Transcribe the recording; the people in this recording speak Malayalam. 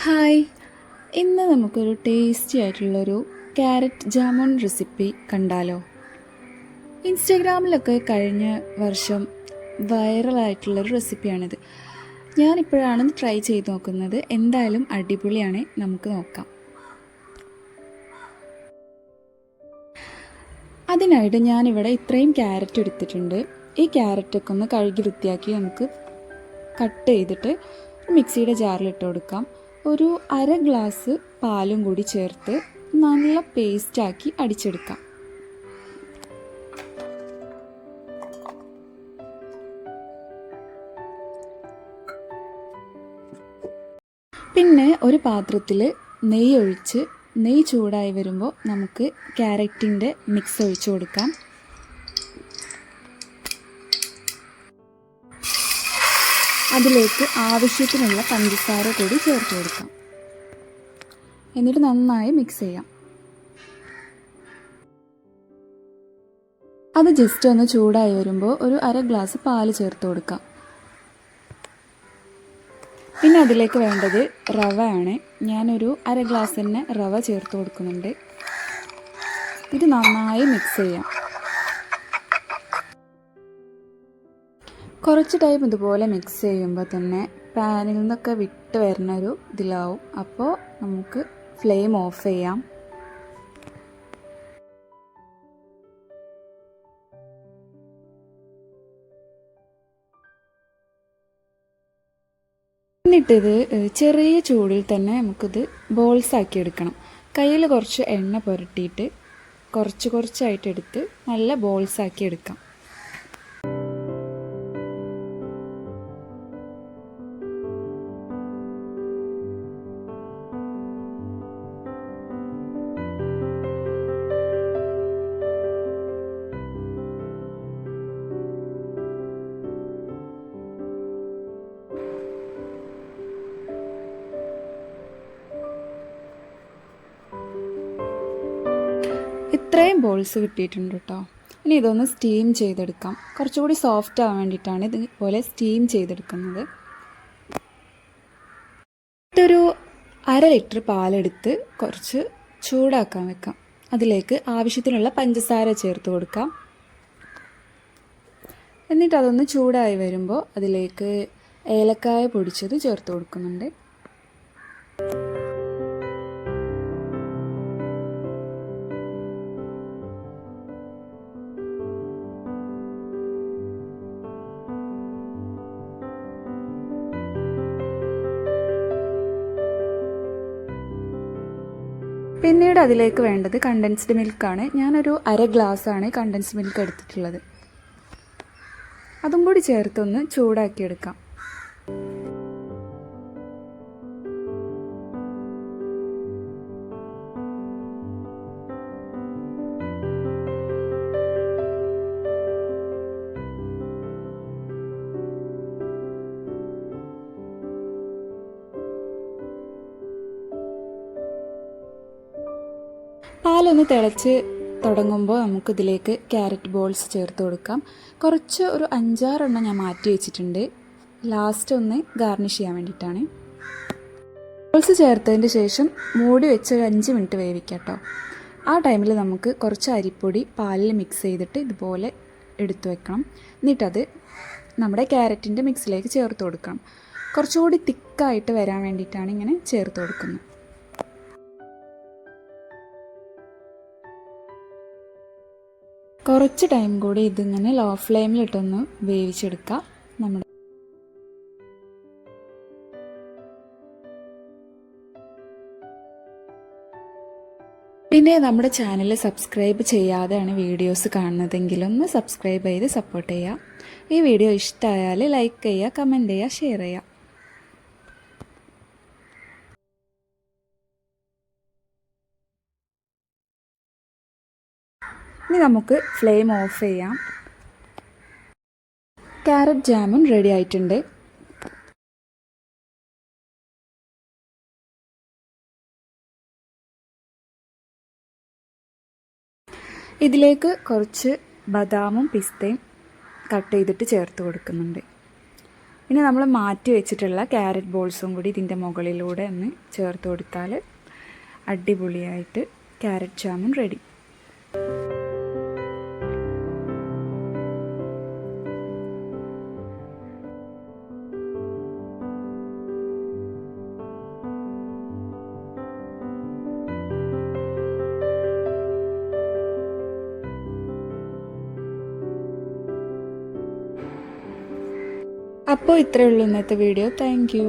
ഹായ്, ഇന്ന് നമുക്കൊരു ടേസ്റ്റി ആയിട്ടുള്ളൊരു ക്യാരറ്റ് ജാമുൻ റെസിപ്പി കണ്ടാലോ? ഇൻസ്റ്റാഗ്രാമിലൊക്കെ കഴിഞ്ഞ വർഷം വൈറലായിട്ടുള്ളൊരു റെസിപ്പിയാണിത്. ഞാനിപ്പോഴാണ് ട്രൈ ചെയ്ത് നോക്കുന്നത്. എന്തായാലും അടിപൊളിയാണ്, നമുക്ക് നോക്കാം. അതിനായിട്ട് ഞാനിവിടെ ഇത്രയും ക്യാരറ്റ് എടുത്തിട്ടുണ്ട്. ഈ ക്യാരറ്റൊക്കെ ഒന്ന് കഴുകി വൃത്തിയാക്കി നമുക്ക് കട്ട് ചെയ്തിട്ട് മിക്സിയുടെ ജാറിലിട്ട് കൊടുക്കാം. ഒരു അര ഗ്ലാസ് പാലും കൂടി ചേർത്ത് നല്ല പേസ്റ്റാക്കി അടിച്ചെടുക്കാം. പിന്നെ ഒരു പാത്രത്തിൽ നെയ്യ് ഒഴിച്ച് നെയ്യ് ചൂടായി വരുമ്പോൾ നമുക്ക് ക്യാരറ്റിൻ്റെ മിക്സ് ഒഴിച്ചു കൊടുക്കാം. അതിലേക്ക് ആവശ്യത്തിനുള്ള പഞ്ചസാര കൂടി ചേർത്ത് കൊടുക്കാം. എന്നിട്ട് നന്നായി മിക്സ് ചെയ്യാം. അത് ജസ്റ്റ് ഒന്ന് ചൂടായി വരുമ്പോൾ ഒരു അര ഗ്ലാസ് പാല് ചേർത്ത് കൊടുക്കാം. പിന്നെ അതിലേക്ക് വേണ്ടത് റവയാണ്. ഞാനൊരു അര ഗ്ലാസ് തന്നെ റവ ചേർത്ത് കൊടുക്കുന്നുണ്ട്. ഇത് നന്നായി മിക്സ് ചെയ്യാം. കുറച്ച് ടൈം ഇതുപോലെ മിക്സ് ചെയ്യുമ്പോൾ തന്നെ പാനിൽ നിന്നൊക്കെ വിട്ട് വരുന്നൊരു ഇതിലാവും. അപ്പോൾ നമുക്ക് ഫ്ലെയിം ഓഫ് ചെയ്യാം. എന്നിട്ടിത് ചെറിയ ചൂടിൽ തന്നെ നമുക്കിത് ബോൾസ് ആക്കി എടുക്കണം. കയ്യിൽ കുറച്ച് എണ്ണ പുരട്ടിയിട്ട് കുറച്ചായിട്ട് എടുത്ത് നല്ല ബോൾസ് ആക്കി എടുക്കാം. ഇത്രയും ബോൾസ് കിട്ടിയിട്ടുണ്ട് കേട്ടോ. ഇനി ഇതൊന്ന് സ്റ്റീം ചെയ്തെടുക്കാം. കുറച്ചുകൂടി സോഫ്റ്റ് ആവാൻ വേണ്ടിയിട്ടാണ് ഇതുപോലെ സ്റ്റീം ചെയ്തെടുക്കുന്നത്. ഒരു അര ലിറ്റർ പാലെടുത്ത് കുറച്ച് ചൂടാക്കാൻ വെക്കാം. അതിലേക്ക് ആവശ്യത്തിനുള്ള പഞ്ചസാര ചേർത്ത് കൊടുക്കാം. എന്നിട്ട് അതൊന്ന് ചൂടായി വരുമ്പോൾ അതിലേക്ക് ഏലക്കായ പൊടിച്ചത് ചേർത്ത് കൊടുക്കുന്നുണ്ട്. പിന്നീട് അതിലേക്ക് വേണ്ടത് കണ്ടൻസ്ഡ് മിൽക്കാണ്. ഞാനൊരു അര ഗ്ലാസ്സാണ് കണ്ടൻസ്ഡ് മിൽക്ക് എടുത്തിട്ടുള്ളത്. അതും കൂടി ചേർത്തൊന്ന് ചൂടാക്കിയെടുക്കാം. പാലൊന്ന് തിളച്ച് തുടങ്ങുമ്പോൾ നമുക്കിതിലേക്ക് ക്യാരറ്റ് ബോൾസ് ചേർത്ത് കൊടുക്കാം. കുറച്ച് ഒരു 5-6 എണ്ണം ഞാൻ മാറ്റി വെച്ചിട്ടുണ്ട്. ലാസ്റ്റ് ഒന്ന് ഗാർണിഷ് ചെയ്യാൻ വേണ്ടിയിട്ടാണ്. ബോൾസ് ചേർത്തതിന് ശേഷം മൂടി വെച്ച് ഒരു 5 മിനിറ്റ് വേവിക്കാം കേട്ടോ. ആ ടൈമിൽ നമുക്ക് കുറച്ച് അരിപ്പൊടി പാലിൽ മിക്സ് ചെയ്തിട്ട് ഇതുപോലെ എടുത്തു വെക്കണം. എന്നിട്ടത് നമ്മുടെ ക്യാരറ്റിൻ്റെ മിക്സിലേക്ക് ചേർത്ത് കൊടുക്കണം. കുറച്ചുകൂടി തിക്കായിട്ട് വരാൻ വേണ്ടിയിട്ടാണ് ഇങ്ങനെ ചേർത്ത് കൊടുക്കുന്നത്. കുറച്ച് ടൈം കൂടി ഇതിങ്ങനെ ലോ ഫ്ലെയിമിലിട്ടൊന്ന് വേവിച്ചെടുക്കാം. പിന്നെ നമ്മുടെ ചാനൽ സബ്സ്ക്രൈബ് ചെയ്യാതെയാണ് വീഡിയോസ് കാണുന്നതെങ്കിൽ ഒന്ന് സബ്സ്ക്രൈബ് ചെയ്ത് സപ്പോർട്ട് ചെയ്യുക. ഈ വീഡിയോ ഇഷ്ടമായാൽ ലൈക്ക് ചെയ്യുക, കമൻറ്റ് ചെയ്യുക, ഷെയർ ചെയ്യുക. ഇനി നമുക്ക് ഫ്ലെയിം ഓഫ് ചെയ്യാം. ക്യാരറ്റ് ജാമുൻ റെഡി ആയിട്ടുണ്ട്. ഇതിലേക്ക് കുറച്ച് ബദാമും പിസ്തയും കട്ട് ചെയ്തിട്ട് ചേർത്ത് കൊടുക്കുന്നുണ്ട്. ഇനി നമ്മൾ മാറ്റി വെച്ചിട്ടുള്ള ക്യാരറ്റ് ബോൾസും കൂടി ഇതിൻ്റെ മുകളിലൂടെ ഒന്ന് ചേർത്ത് കൊടുത്താൽ അടിപൊളിയായിട്ട് ക്യാരറ്റ് ജാമുൻ റെഡി. അപ്പോൾ ഇത്രയേ ഉള്ളൂ ഇന്നത്തെ വീഡിയോ. Thank you.